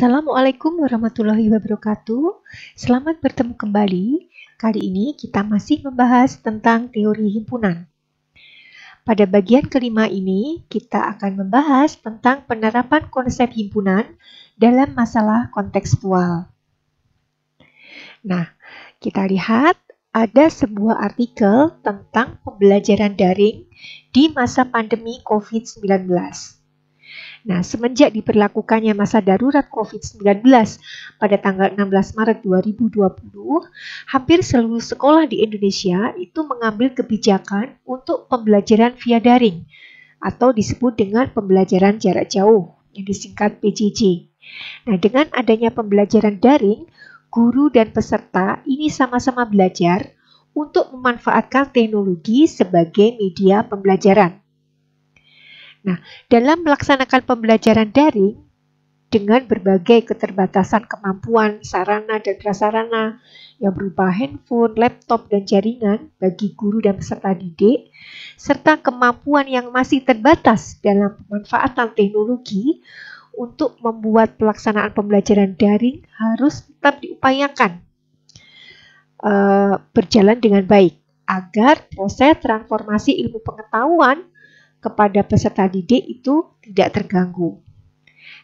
Assalamualaikum warahmatullahi wabarakatuh. Selamat bertemu kembali. Kali ini kita masih membahas tentang teori himpunan. Pada bagian kelima ini, kita akan membahas tentang penerapan konsep himpunan dalam masalah kontekstual. Nah, kita lihat ada sebuah artikel tentang pembelajaran daring di masa pandemi COVID-19. Nah, semenjak diberlakukannya masa darurat COVID-19 pada tanggal 16 Maret 2020, hampir seluruh sekolah di Indonesia itu mengambil kebijakan untuk pembelajaran via daring atau disebut dengan pembelajaran jarak jauh yang disingkat PJJ. Nah, dengan adanya pembelajaran daring, guru dan peserta ini sama-sama belajar untuk memanfaatkan teknologi sebagai media pembelajaran. Nah, dalam melaksanakan pembelajaran daring dengan berbagai keterbatasan kemampuan sarana dan prasarana yang berupa handphone, laptop, dan jaringan bagi guru dan peserta didik, serta kemampuan yang masih terbatas dalam pemanfaatan teknologi untuk membuat pelaksanaan pembelajaran daring harus tetap diupayakan berjalan dengan baik agar proses transformasi ilmu pengetahuan kepada peserta didik itu tidak terganggu.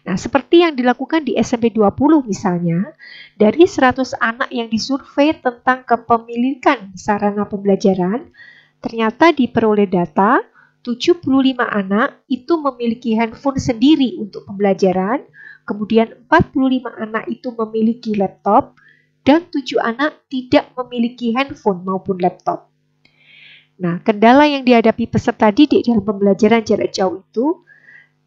Nah, seperti yang dilakukan di SMP 20 misalnya, dari 100 anak yang disurvei tentang kepemilikan sarana pembelajaran, ternyata diperoleh data 75 anak itu memiliki handphone sendiri untuk pembelajaran, kemudian 45 anak itu memiliki laptop, dan 7 anak tidak memiliki handphone maupun laptop. Nah, kendala yang dihadapi peserta didik dalam pembelajaran jarak jauh itu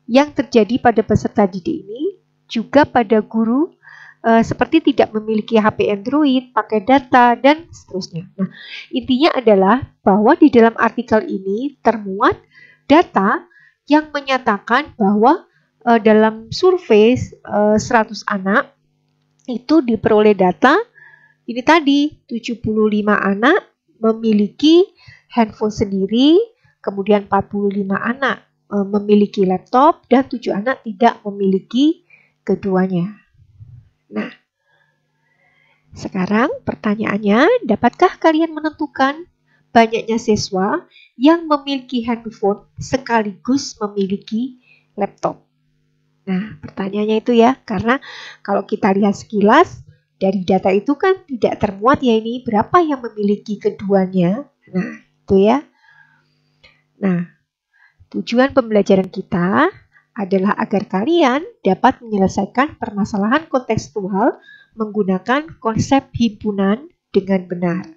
yang terjadi pada peserta didik ini juga pada guru seperti tidak memiliki HP Android, pakai data, dan seterusnya. Nah, intinya adalah bahwa di dalam artikel ini termuat data yang menyatakan bahwa dalam survei 100 anak itu diperoleh data ini tadi 75 anak memiliki handphone sendiri, kemudian 45 anak memiliki laptop, dan 7 anak tidak memiliki keduanya. Nah, sekarang pertanyaannya, dapatkah kalian menentukan banyaknya siswa yang memiliki handphone sekaligus memiliki laptop? Nah, pertanyaannya itu ya, karena kalau kita lihat sekilas, dari data itu kan tidak termuat ya ini berapa yang memiliki keduanya. Nah, itu ya. Nah, tujuan pembelajaran kita adalah agar kalian dapat menyelesaikan permasalahan kontekstual menggunakan konsep himpunan dengan benar.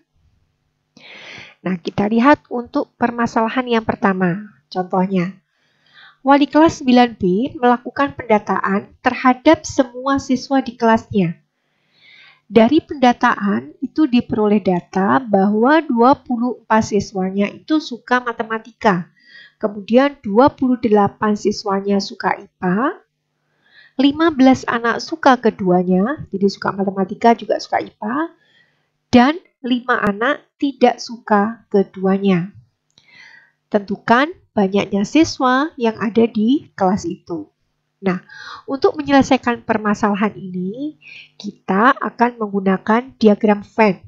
Nah, kita lihat untuk permasalahan yang pertama. Contohnya, wali kelas 9B melakukan pendataan terhadap semua siswa di kelasnya. Dari pendataan itu diperoleh data bahwa 24 siswanya itu suka matematika. Kemudian 28 siswanya suka IPA. 15 anak suka keduanya, jadi suka matematika juga suka IPA. Dan 5 anak tidak suka keduanya. Tentukan banyaknya siswa yang ada di kelas itu. Nah, untuk menyelesaikan permasalahan ini, kita akan menggunakan diagram Venn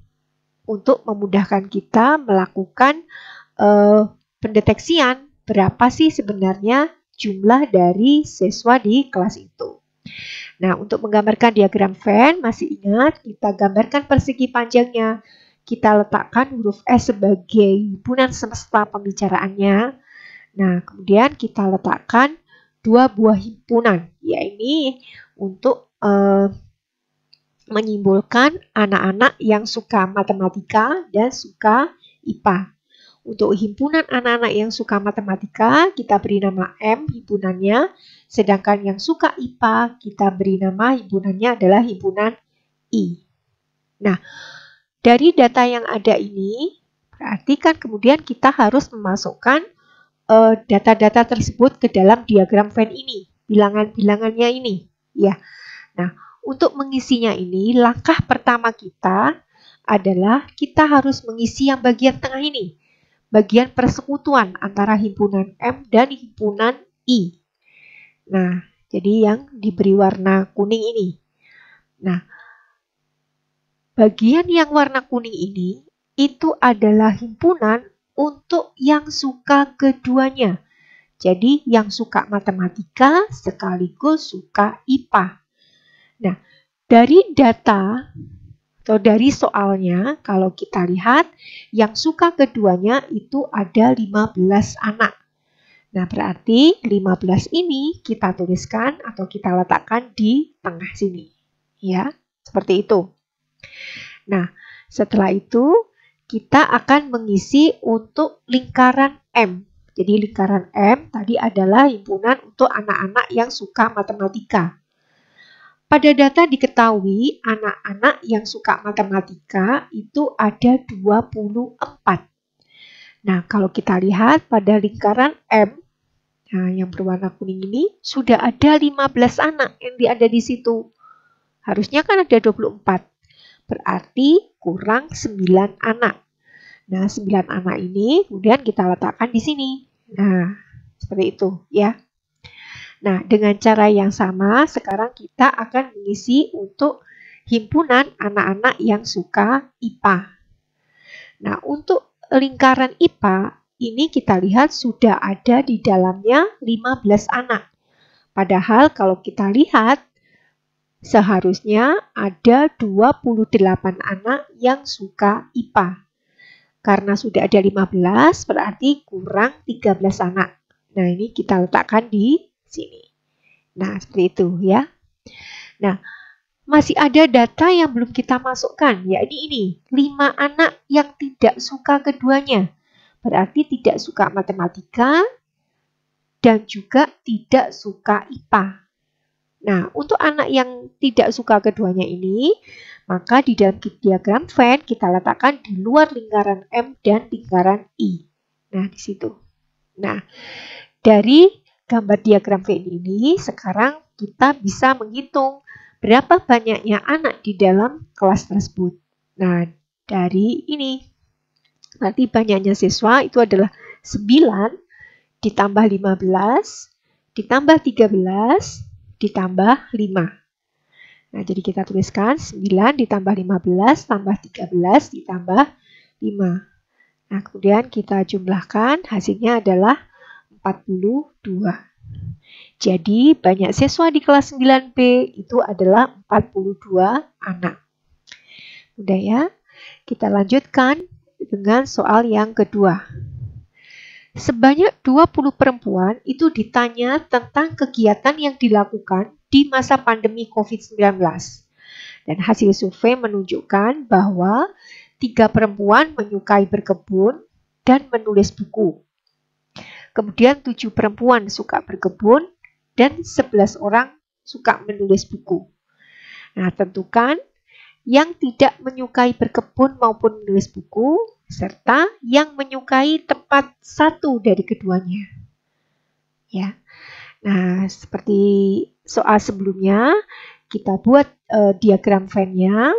untuk memudahkan kita melakukan pendeteksian berapa sih sebenarnya jumlah dari siswa di kelas itu. Nah, untuk menggambarkan diagram Venn, masih ingat kita gambarkan persegi panjangnya. Kita letakkan huruf S sebagai himpunan semesta pembicaraannya. Nah, kemudian kita letakkan dua buah himpunan, yaitu untuk menyimpulkan anak-anak yang suka matematika dan suka IPA. Untuk himpunan anak-anak yang suka matematika, kita beri nama M himpunannya, sedangkan yang suka IPA, kita beri nama himpunannya adalah himpunan I. Nah, dari data yang ada ini, berarti kan kemudian kita harus memasukkan data-data tersebut ke dalam diagram Venn ini, bilangan-bilangannya ini, ya. Nah, untuk mengisinya ini, langkah pertama kita adalah kita harus mengisi yang bagian tengah ini, bagian persekutuan antara himpunan M dan himpunan I. Nah, Jadi yang diberi warna kuning ini. Nah, bagian yang warna kuning ini itu adalah himpunan untuk yang suka keduanya. Jadi yang suka matematika sekaligus suka IPA. Nah, dari data atau dari soalnya, kalau kita lihat yang suka keduanya itu ada 15 anak. Nah, berarti 15 ini kita tuliskan atau kita letakkan di tengah sini. Ya, seperti itu. Nah, setelah itu kita akan mengisi untuk lingkaran M. Jadi lingkaran M tadi adalah himpunan untuk anak-anak yang suka matematika. Pada data diketahui anak-anak yang suka matematika itu ada 24. Nah, kalau kita lihat pada lingkaran M, nah yang berwarna kuning ini sudah ada 15 anak yang ada di situ. Harusnya kan ada 24. Berarti kurang 9 anak. Nah, 9 anak ini kemudian kita letakkan di sini. Nah, seperti itu ya. Nah, dengan cara yang sama, sekarang kita akan mengisi untuk himpunan anak-anak yang suka IPA. Nah, untuk lingkaran IPA, ini kita lihat sudah ada di dalamnya 15 anak. Padahal kalau kita lihat, seharusnya ada 28 anak yang suka IPA. Karena sudah ada 15, berarti kurang 13 anak. Nah, ini kita letakkan di sini. Nah, seperti itu ya. Nah, masih ada data yang belum kita masukkan, yakni ini. 5 anak yang tidak suka keduanya. Berarti tidak suka matematika dan juga tidak suka IPA. Nah, untuk anak yang tidak suka keduanya ini, maka di dalam diagram Venn kita letakkan di luar lingkaran M dan lingkaran I. Nah, di situ. Nah, dari gambar diagram Venn ini, sekarang kita bisa menghitung berapa banyaknya anak di dalam kelas tersebut. Nah, dari ini, nanti banyaknya siswa itu adalah 9 ditambah 15, ditambah 13, ditambah 5. Nah, jadi kita tuliskan 9 ditambah 15 tambah 13 ditambah 5. Nah, kemudian kita jumlahkan, hasilnya adalah 42. Jadi, banyak siswa di kelas 9B itu adalah 42 anak. Udah ya, kita lanjutkan dengan soal yang kedua. Sebanyak 20 perempuan itu ditanya tentang kegiatan yang dilakukan di masa pandemi COVID-19. Dan hasil survei menunjukkan bahwa 3 perempuan menyukai berkebun dan menulis buku. Kemudian 7 perempuan suka berkebun dan 11 orang suka menulis buku. Nah, tentukan yang tidak menyukai berkebun maupun menulis buku, serta yang menyukai tempat satu dari keduanya. Ya. Nah, seperti soal sebelumnya, kita buat diagram Venn-nya.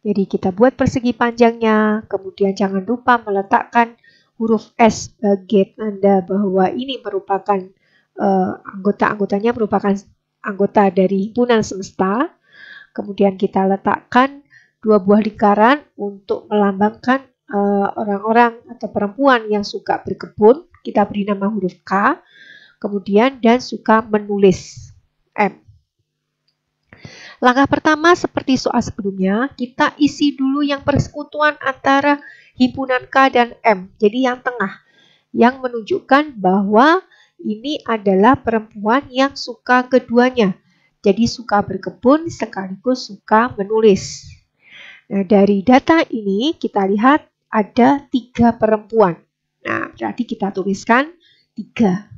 Jadi kita buat persegi panjangnya, kemudian jangan lupa meletakkan huruf S sebagai tanda bahwa ini merupakan anggota-anggotanya merupakan anggota dari himpunan semesta. Kemudian kita letakkan 2 buah lingkaran untuk melambangkan orang-orang atau perempuan yang suka berkebun. Kita beri nama huruf K. Kemudian dan suka menulis M. Langkah pertama seperti soal sebelumnya, kita isi dulu yang persekutuan antara himpunan K dan M. Jadi yang tengah, yang menunjukkan bahwa ini adalah perempuan yang suka keduanya. Jadi suka berkebun sekaligus suka menulis. Nah, dari data ini kita lihat ada 3 perempuan. Nah, berarti kita tuliskan 3.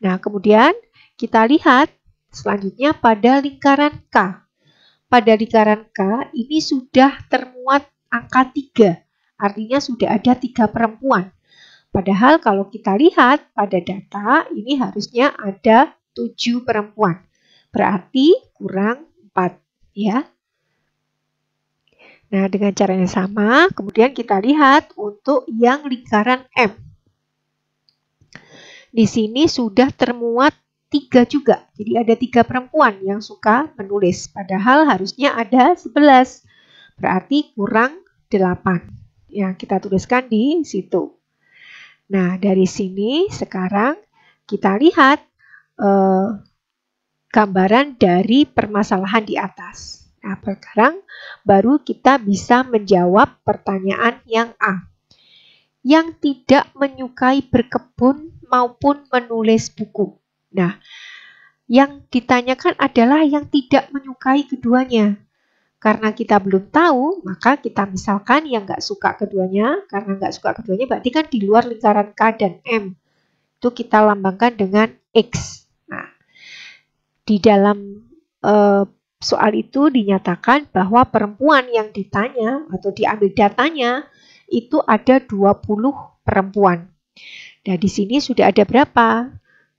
Nah, kemudian kita lihat selanjutnya pada lingkaran K. Pada lingkaran K ini sudah termuat angka 3. Artinya sudah ada 3 perempuan. Padahal kalau kita lihat pada data ini harusnya ada 7 perempuan. Berarti kurang 4 ya. Nah, dengan cara yang sama, kemudian kita lihat untuk yang lingkaran M. Di sini sudah termuat 3 juga. Jadi ada 3 perempuan yang suka menulis. Padahal harusnya ada 11. Berarti kurang 8. Ya, kita tuliskan di situ. Nah, dari sini sekarang kita lihat gambaran dari permasalahan di atas. Nah, sekarang baru kita bisa menjawab pertanyaan yang A. Yang tidak menyukai berkebun maupun menulis buku. Nah, yang ditanyakan adalah yang tidak menyukai keduanya. Karena kita belum tahu, maka kita misalkan yang nggak suka keduanya. Karena nggak suka keduanya berarti kan di luar lingkaran K dan M. Itu kita lambangkan dengan X. Nah, di dalam soal itu dinyatakan bahwa perempuan yang ditanya atau diambil datanya itu ada 20 perempuan. Nah, di sini sudah ada berapa?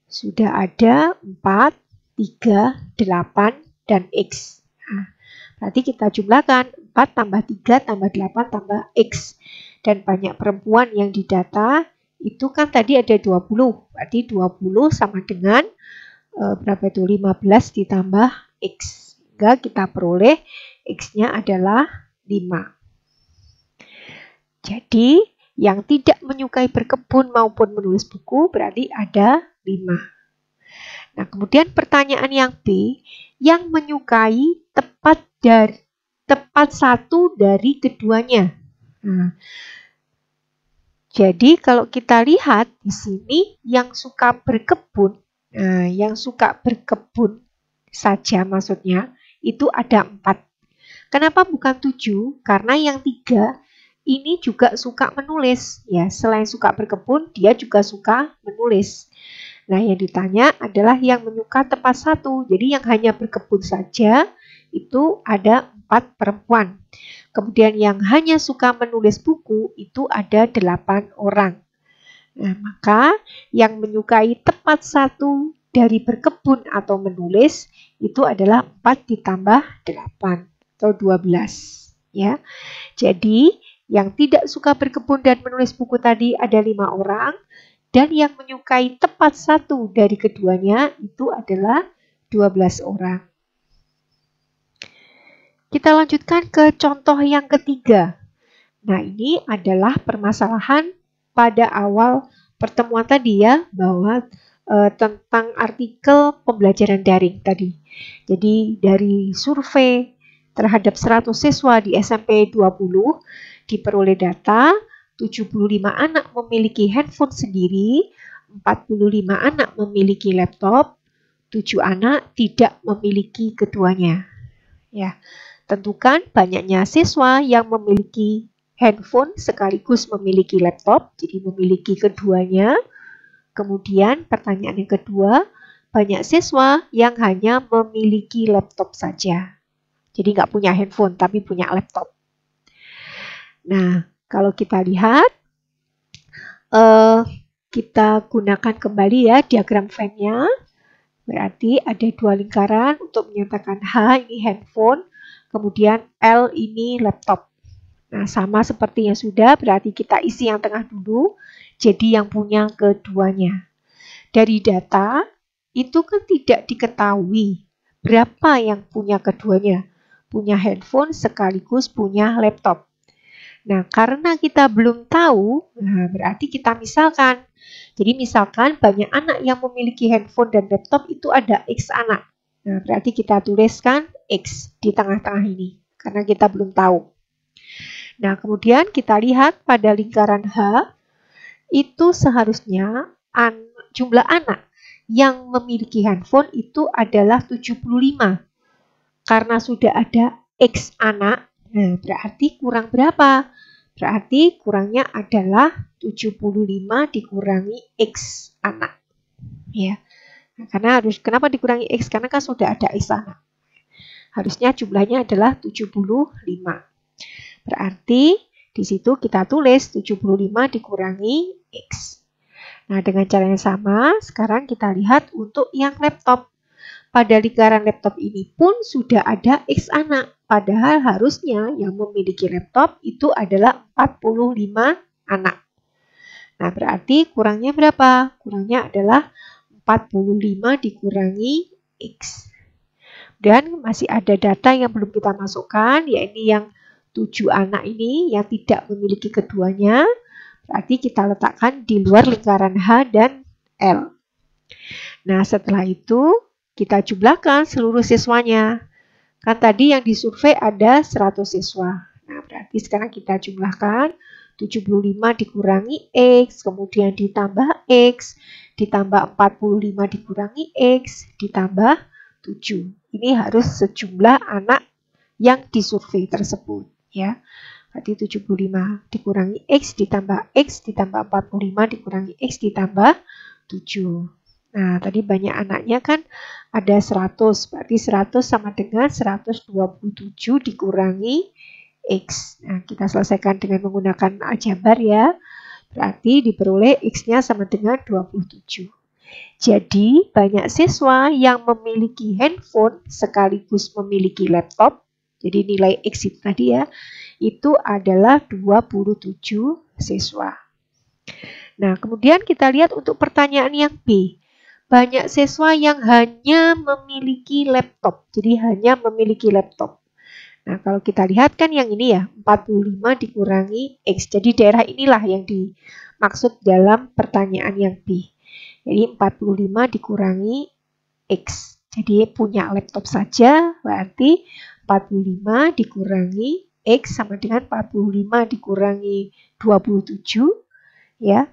Sudah ada 4, 3, 8, dan X. Nah, berarti kita jumlahkan 4 tambah 3 tambah 8 tambah X. Dan banyak perempuan yang didata itu kan tadi ada 20. Berarti 20 sama dengan berapa itu? 15 ditambah X. Sehingga kita peroleh X-nya adalah 5. Jadi, yang tidak menyukai berkebun maupun menulis buku berarti ada 5. Nah, kemudian pertanyaan yang B, yang menyukai tepat satu dari keduanya. Nah, jadi kalau kita lihat di sini yang suka berkebun, yang suka berkebun saja maksudnya itu ada 4. Kenapa bukan 7? Karena yang 3 ini juga suka menulis. Ya, selain suka berkebun, dia juga suka menulis. Nah, yang ditanya adalah yang menyukai tepat satu. Jadi yang hanya berkebun saja itu ada 4 perempuan. Kemudian yang hanya suka menulis buku itu ada 8 orang. Nah, maka yang menyukai tepat satu dari berkebun atau menulis itu adalah 4 ditambah 8 atau 12. Ya. Jadi yang tidak suka berkebun dan menulis buku tadi ada 5 orang. Dan yang menyukai tepat satu dari keduanya itu adalah 12 orang. Kita lanjutkan ke contoh yang ketiga. Nah, ini adalah permasalahan pada awal pertemuan tadi ya, bahwa tentang artikel pembelajaran daring tadi. Jadi dari survei terhadap 100 siswa di SMP 20 diperoleh data 75 anak memiliki handphone sendiri, 45 anak memiliki laptop, 7 anak tidak memiliki keduanya. Ya, tentukan banyaknya siswa yang memiliki handphone sekaligus memiliki laptop, jadi memiliki keduanya. Kemudian pertanyaan yang kedua, banyak siswa yang hanya memiliki laptop saja. Jadi nggak punya handphone tapi punya laptop. Nah, kalau kita lihat, kita gunakan kembali ya diagram Venn-nya. Berarti ada 2 lingkaran untuk menyatakan H ini handphone, kemudian L ini laptop. Nah, sama seperti yang sudah, berarti kita isi yang tengah dulu, jadi yang punya keduanya. Dari data, itu kan tidak diketahui berapa yang punya keduanya. Punya handphone sekaligus punya laptop. Nah, karena kita belum tahu, berarti kita misalkan. Jadi misalkan banyak anak yang memiliki handphone dan laptop itu ada X anak. Nah, berarti kita tuliskan X di tengah-tengah ini, karena kita belum tahu. Nah, kemudian kita lihat pada lingkaran H, itu seharusnya jumlah anak yang memiliki handphone itu adalah 75. Karena sudah ada X anak, nah berarti kurang berapa? Berarti kurangnya adalah 75 dikurangi X anak. Ya. Nah, kenapa dikurangi X? Karena kan sudah ada X anak. Harusnya jumlahnya adalah 75. Berarti di situ kita tulis 75 dikurangi X. Nah, dengan cara yang sama, sekarang kita lihat untuk yang laptop. Pada lingkaran laptop ini pun sudah ada X anak. Padahal harusnya yang memiliki laptop itu adalah 45 anak. Nah, berarti kurangnya berapa? Kurangnya adalah 45 dikurangi X. Dan masih ada data yang belum kita masukkan, yaitu yang 7 anak ini yang tidak memiliki keduanya. Berarti kita letakkan di luar lingkaran H dan L. Nah, setelah itu kita jumlahkan seluruh siswanya. Kan tadi yang disurvei ada 100 siswa. Nah, berarti sekarang kita jumlahkan 75 dikurangi X, kemudian ditambah X, ditambah 45 dikurangi X, ditambah 7. Ini harus sejumlah anak yang disurvei tersebut, ya. Berarti 75 dikurangi X ditambah X ditambah 45 dikurangi X ditambah 7. Nah, tadi banyak anaknya kan ada 100. Berarti 100 sama dengan 127 dikurangi X. Nah, kita selesaikan dengan menggunakan aljabar ya. Berarti diperoleh X-nya sama dengan 27. Jadi, banyak siswa yang memiliki handphone sekaligus memiliki laptop. Jadi, nilai X itu tadi ya, itu adalah 27 siswa. Nah, kemudian kita lihat untuk pertanyaan yang B. Banyak siswa yang hanya memiliki laptop. Jadi, hanya memiliki laptop. Nah, kalau kita lihat kan yang ini ya, 45 dikurangi X. Jadi, daerah inilah yang dimaksud dalam pertanyaan yang B. Jadi, 45 dikurangi X. Jadi, punya laptop saja, berarti 45 dikurangi X sama dengan 45 dikurangi 27, ya,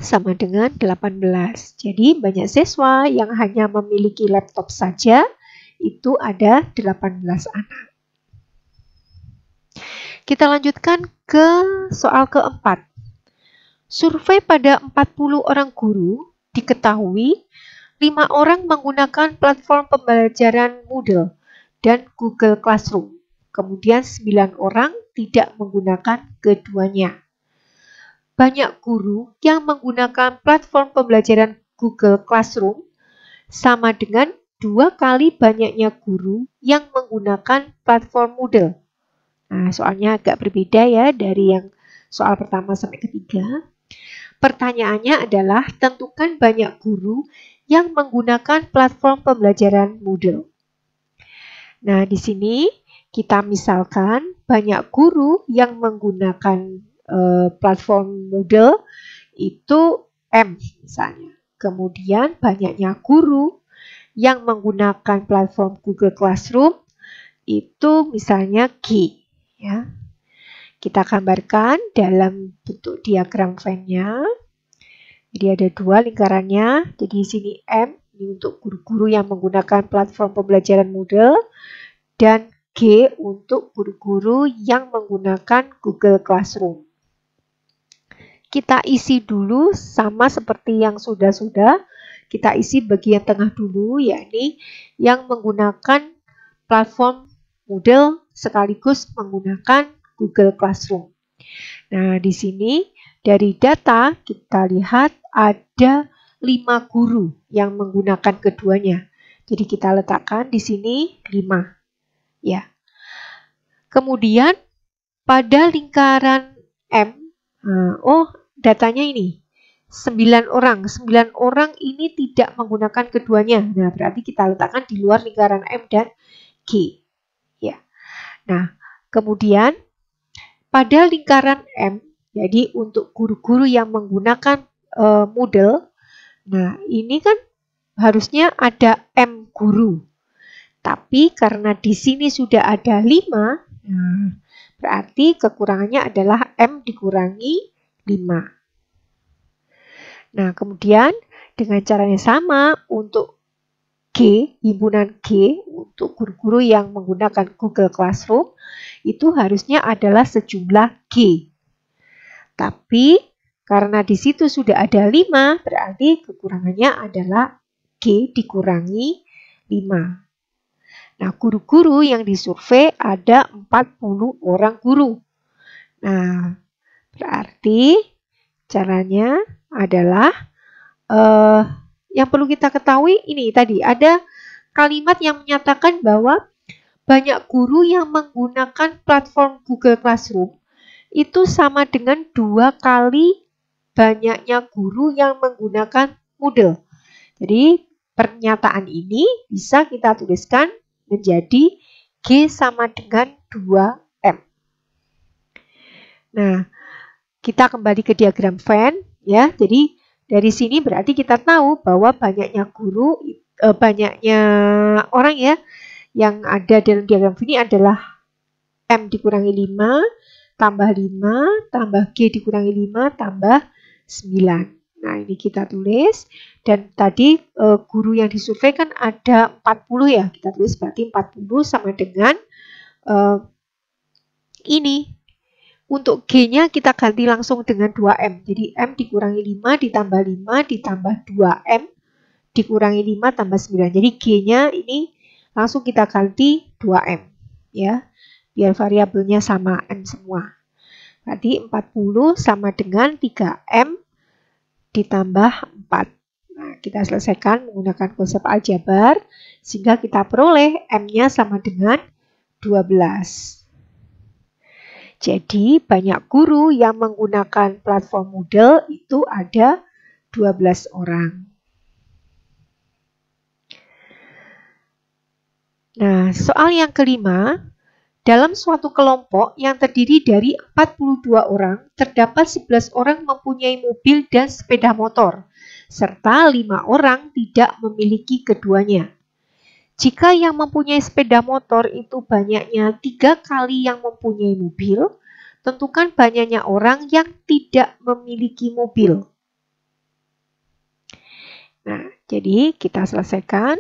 sama dengan 18. Jadi, banyak siswa yang hanya memiliki laptop saja, itu ada 18 anak. Kita lanjutkan ke soal keempat. Survei pada 40 orang guru, diketahui 5 orang menggunakan platform pembelajaran Moodle dan Google Classroom. Kemudian 9 orang tidak menggunakan keduanya. Banyak guru yang menggunakan platform pembelajaran Google Classroom sama dengan 2 kali banyaknya guru yang menggunakan platform Moodle. Nah, soalnya agak berbeda ya dari yang soal pertama sampai ketiga. Pertanyaannya adalah tentukan banyak guru yang menggunakan platform pembelajaran Moodle. Nah, di sini kita misalkan banyak guru yang menggunakan platform Moodle itu M misalnya. Kemudian banyaknya guru yang menggunakan platform Google Classroom itu misalnya G, ya. Kita gambarkan dalam bentuk diagram Venn-nya. Jadi ada 2 lingkarannya. Jadi di sini M ini untuk guru-guru yang menggunakan platform pembelajaran Moodle dan G untuk guru-guru yang menggunakan Google Classroom. Kita isi dulu sama seperti yang sudah-sudah. Kita isi bagian tengah dulu, yakni yang menggunakan platform Moodle sekaligus menggunakan Google Classroom. Nah, di sini dari data kita lihat ada 5 guru yang menggunakan keduanya. Jadi kita letakkan di sini 5. Ya. Kemudian pada lingkaran M, datanya ini 9 orang. 9 orang ini tidak menggunakan keduanya. Nah, berarti kita letakkan di luar lingkaran M dan G. Ya. Nah, kemudian pada lingkaran M, jadi untuk guru-guru yang menggunakan Moodle, nah ini kan harusnya ada M guru. Tapi karena di sini sudah ada 5, nah, berarti kekurangannya adalah M dikurangi 5. Nah, kemudian dengan cara yang sama untuk G, himpunan G untuk guru-guru yang menggunakan Google Classroom itu harusnya adalah sejumlah G. Tapi karena di situ sudah ada 5, berarti kekurangannya adalah G dikurangi 5. Nah, guru-guru yang disurvei ada 40 orang guru. Nah, berarti caranya adalah yang perlu kita ketahui ini tadi ada kalimat yang menyatakan bahwa banyak guru yang menggunakan platform Google Classroom itu sama dengan 2 kali banyaknya guru yang menggunakan Moodle. Jadi pernyataan ini bisa kita tuliskan menjadi G sama dengan 2M. Nah, kita kembali ke diagram Venn ya. Jadi dari sini berarti kita tahu bahwa banyaknya orang ya yang ada dalam diagram Venn ini adalah M dikurangi 5 tambah 5 tambah G dikurangi 5 tambah 9. Nah, ini kita tulis. Dan tadi guru yang disurvei kan ada 40 ya. Kita tulis berarti 40 sama dengan ini. Untuk G-nya kita ganti langsung dengan 2M. Jadi M dikurangi 5 ditambah 5 ditambah 2M dikurangi 5 tambah 9. Jadi G-nya ini langsung kita ganti 2M. Ya, biar variabelnya sama M semua. Berarti 40 sama dengan 3M ditambah 4. Nah, kita selesaikan menggunakan konsep aljabar sehingga kita peroleh M-nya sama dengan 12. Jadi banyak guru yang menggunakan platform Moodle itu ada 12 orang. Nah, soal yang kelima, dalam suatu kelompok yang terdiri dari 42 orang, terdapat 11 orang mempunyai mobil dan sepeda motor, serta 5 orang tidak memiliki keduanya. Jika yang mempunyai sepeda motor itu banyaknya 3 kali yang mempunyai mobil, tentukan banyaknya orang yang tidak memiliki mobil. Nah, jadi kita selesaikan.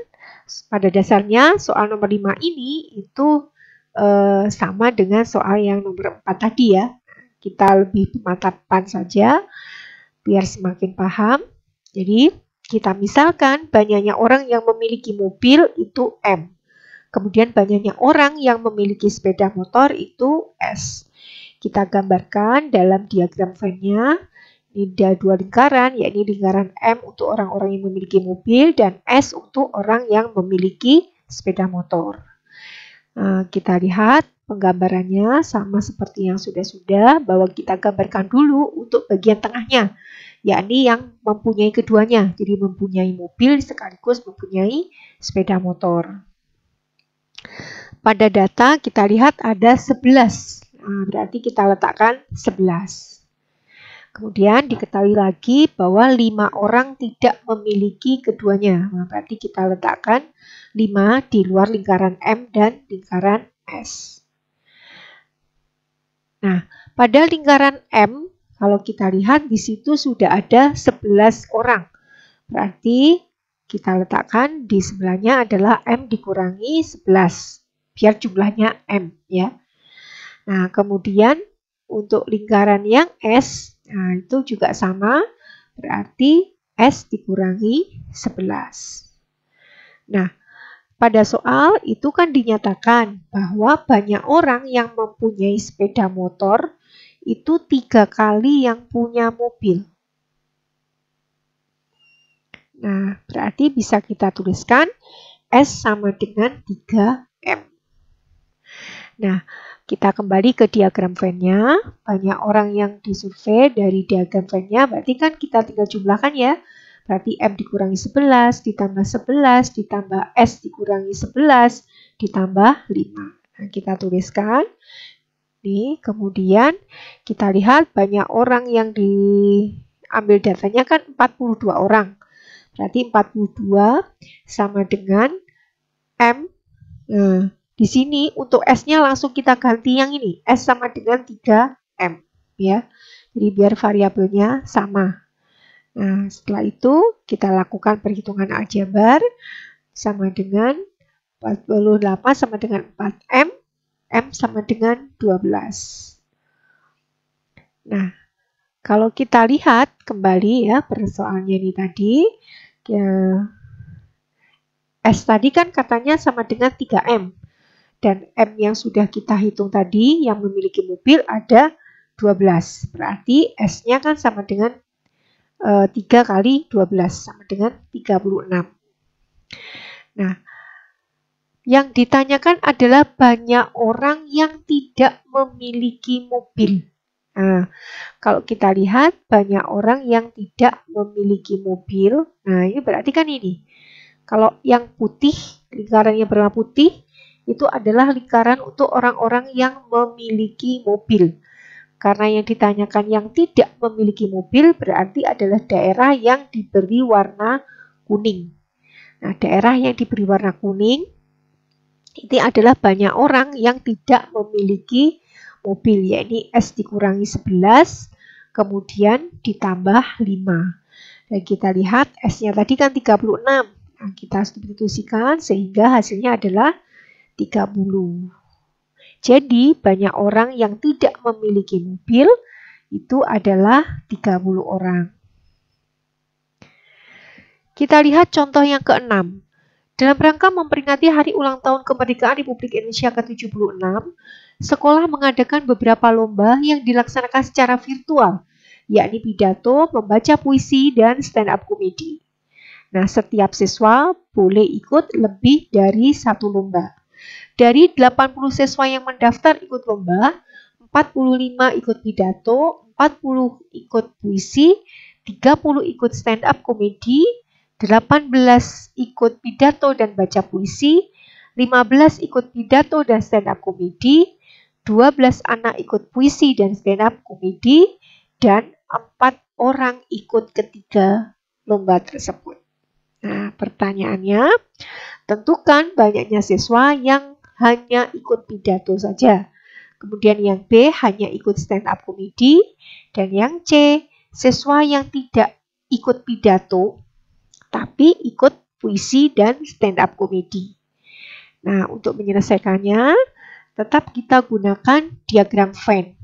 Pada dasarnya soal nomor 5 ini itu sama dengan soal yang nomor 4 tadi ya. Kita lebih pemantapan saja biar semakin paham. Jadi kita misalkan banyaknya orang yang memiliki mobil itu M. Kemudian banyaknya orang yang memiliki sepeda motor itu S. Kita gambarkan dalam diagram Venn-nya. Ini ada 2 lingkaran, yakni lingkaran M untuk orang-orang yang memiliki mobil dan S untuk orang yang memiliki sepeda motor. Kita lihat penggambarannya sama seperti yang sudah-sudah, bahwa kita gambarkan dulu untuk bagian tengahnya, yakni yang mempunyai keduanya, jadi mempunyai mobil sekaligus mempunyai sepeda motor. Pada data kita lihat ada 11, berarti kita letakkan 11. Kemudian diketahui lagi bahwa 5 orang tidak memiliki keduanya. Nah, berarti kita letakkan 5 di luar lingkaran M dan lingkaran S. Nah, pada lingkaran M, kalau kita lihat di situ sudah ada 11 orang. Berarti kita letakkan di sebelahnya adalah M dikurangi 11. Biar jumlahnya M ya. Nah, kemudian untuk lingkaran yang S, nah itu juga sama, berarti S dikurangi 11. Nah, pada soal itu kan dinyatakan bahwa banyak orang yang mempunyai sepeda motor itu 3 kali yang punya mobil. Nah, berarti bisa kita tuliskan S sama dengan 3M. Nah, kita kembali ke diagram Venn-nya. Banyak orang yang disurvei dari diagram Venn-nya, berarti kan kita tinggal jumlahkan ya. Berarti M dikurangi 11, ditambah 11, ditambah S dikurangi 11, ditambah 5. Nah, kita tuliskan. Nih, kemudian kita lihat banyak orang yang diambil datanya kan 42 orang. Berarti 42 sama dengan M. Nah, di sini untuk S-nya langsung kita ganti yang ini. S sama dengan 3M. Ya. Jadi biar variabelnya sama. Nah, setelah itu kita lakukan perhitungan aljabar. Sama dengan 48 sama dengan 4M. M sama dengan 12. Nah, kalau kita lihat kembali ya persoalannya ini tadi. Ya, S tadi kan katanya sama dengan 3M. Dan M yang sudah kita hitung tadi yang memiliki mobil ada 12. Berarti S-nya kan sama dengan 3 kali 12 sama dengan 36. Nah, yang ditanyakan adalah banyak orang yang tidak memiliki mobil. Nah, kalau kita lihat banyak orang yang tidak memiliki mobil. Nah, ini berarti kan ini. Kalau yang putih, lingkaran yang berwarna putih, itu adalah lingkaran untuk orang-orang yang memiliki mobil. Karena yang ditanyakan yang tidak memiliki mobil berarti adalah daerah yang diberi warna kuning. Nah, daerah yang diberi warna kuning ini adalah banyak orang yang tidak memiliki mobil, yakni S dikurangi 11, kemudian ditambah 5. Dan kita lihat S-nya tadi kan 36. Nah, kita substitusikan sehingga hasilnya adalah 30. Jadi banyak orang yang tidak memiliki mobil itu adalah 30 orang. Kita lihat contoh yang ke-6. Dalam rangka memperingati hari ulang tahun kemerdekaan Republik Indonesia ke-76, sekolah mengadakan beberapa lomba yang dilaksanakan secara virtual, yakni pidato, membaca puisi, dan stand-up komedi. Nah, setiap siswa boleh ikut lebih dari satu lomba. Dari 80 siswa yang mendaftar ikut lomba, 45 ikut pidato, 40 ikut puisi, 30 ikut stand-up komedi, 18 ikut pidato dan baca puisi, 15 ikut pidato dan stand-up komedi, 12 anak ikut puisi dan stand-up komedi, dan 4 orang ikut ketiga lomba tersebut. Nah, pertanyaannya, tentukan banyaknya siswa yang hanya ikut pidato saja. Kemudian yang B hanya ikut stand up komedi. Dan yang C, siswa yang tidak ikut pidato tapi ikut puisi dan stand up komedi. Nah, untuk menyelesaikannya, tetap kita gunakan diagram Venn.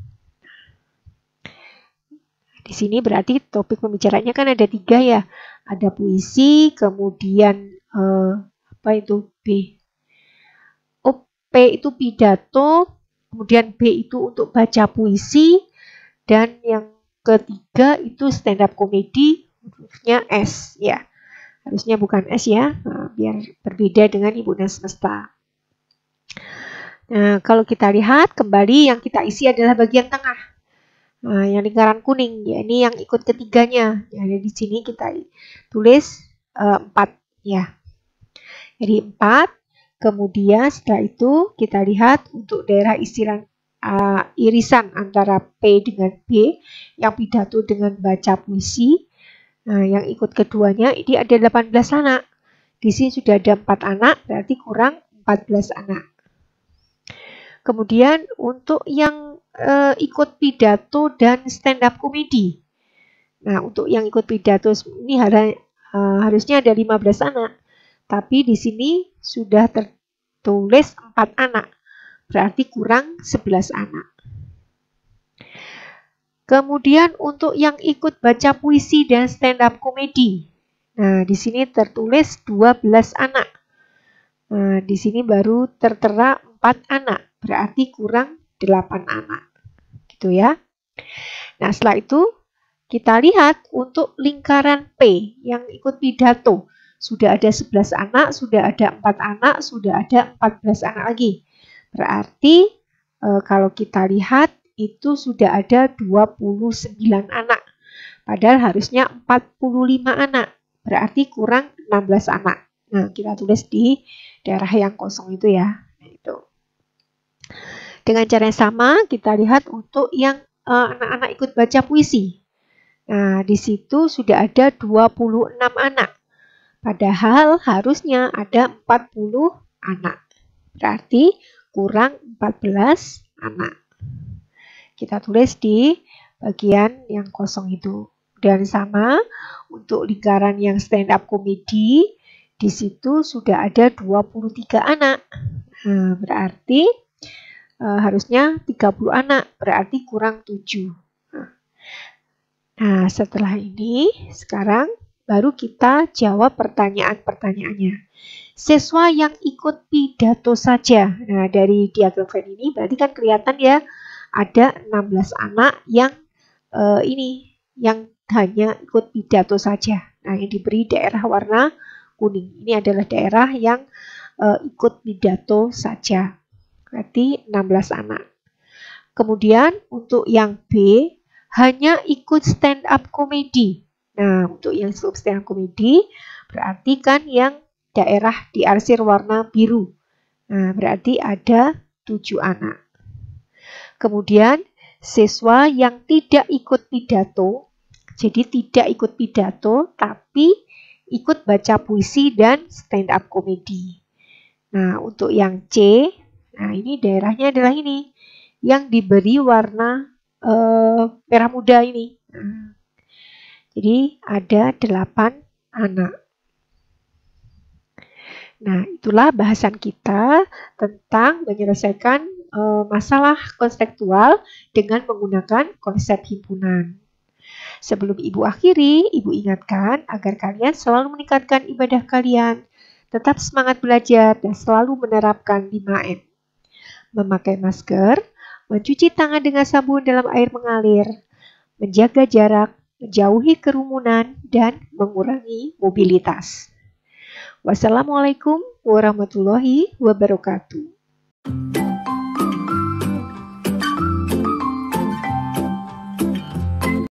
Di sini berarti topik pembicaranya kan ada 3 ya. Ada puisi, kemudian apa itu B? P itu pidato, kemudian B itu untuk baca puisi, dan yang ketiga itu stand up komedi, hurufnya S ya. Harusnya bukan S ya, biar berbeda dengan Ibu dan Semesta. Nah, kalau kita lihat kembali yang kita isi adalah bagian tengah. Nah, yang lingkaran kuning, ya ini yang ikut ketiganya. Jadi di sini kita tulis 4 ya. Jadi 4. Kemudian setelah itu kita lihat untuk daerah irisan antara P dengan B, yang pidato dengan baca puisi. Nah, yang ikut keduanya ini ada 18 anak. Di sini sudah ada 4 anak, berarti kurang 14 anak. Kemudian untuk yang ikut pidato dan stand up komedi. Nah, untuk yang ikut pidato ini harusnya ada 15 anak. Tapi di sini sudah tertulis 4 anak, berarti kurang 11 anak. Kemudian untuk yang ikut baca puisi dan stand up komedi. Nah, di sini tertulis 12 anak. Nah, di sini baru tertera 4 anak, berarti kurang 8 anak. Gitu ya. Nah, setelah itu kita lihat untuk lingkaran P yang ikut pidato. Sudah ada 11 anak, sudah ada 4 anak, sudah ada 14 anak lagi. Berarti kalau kita lihat itu sudah ada 29 anak. Padahal harusnya 45 anak. Berarti kurang 16 anak. Nah, kita tulis di daerah yang kosong itu ya. Nah, itu. Dengan cara yang sama, kita lihat untuk yang anak-anak ikut baca puisi. Nah, di situ sudah ada 26 anak. Padahal harusnya ada 40 anak. Berarti kurang 14 anak. Kita tulis di bagian yang kosong itu. Dan sama untuk lingkaran yang stand up komedi, di situ sudah ada 23 anak. Nah, berarti harusnya 30 anak, berarti kurang 7. Nah, setelah ini sekarang baru kita jawab pertanyaan-pertanyaannya. Siswa yang ikut pidato saja. Nah, dari diagram Venn ini berarti kan kelihatan ya ada 16 anak yang yang hanya ikut pidato saja. Nah, yang diberi daerah warna kuning. Ini adalah daerah yang ikut pidato saja. Berarti 16 anak. Kemudian untuk yang B, hanya ikut stand up komedi. Nah, untuk yang stand up komedi berarti kan yang daerah diarsir warna biru. Nah, berarti ada 7 anak. Kemudian siswa yang tidak ikut pidato, jadi tidak ikut pidato tapi ikut baca puisi dan stand up komedi. Nah, untuk yang C, nah ini daerahnya adalah ini, yang diberi warna merah muda ini. Nah, jadi ada 8 anak. Nah, itulah bahasan kita tentang menyelesaikan masalah konseptual dengan menggunakan konsep himpunan. Sebelum Ibu akhiri, Ibu ingatkan agar kalian selalu meningkatkan ibadah kalian, tetap semangat belajar, dan selalu menerapkan 5M. Memakai masker, mencuci tangan dengan sabun dalam air mengalir, menjaga jarak, menjauhi kerumunan, dan mengurangi mobilitas. Wassalamualaikum warahmatullahi wabarakatuh.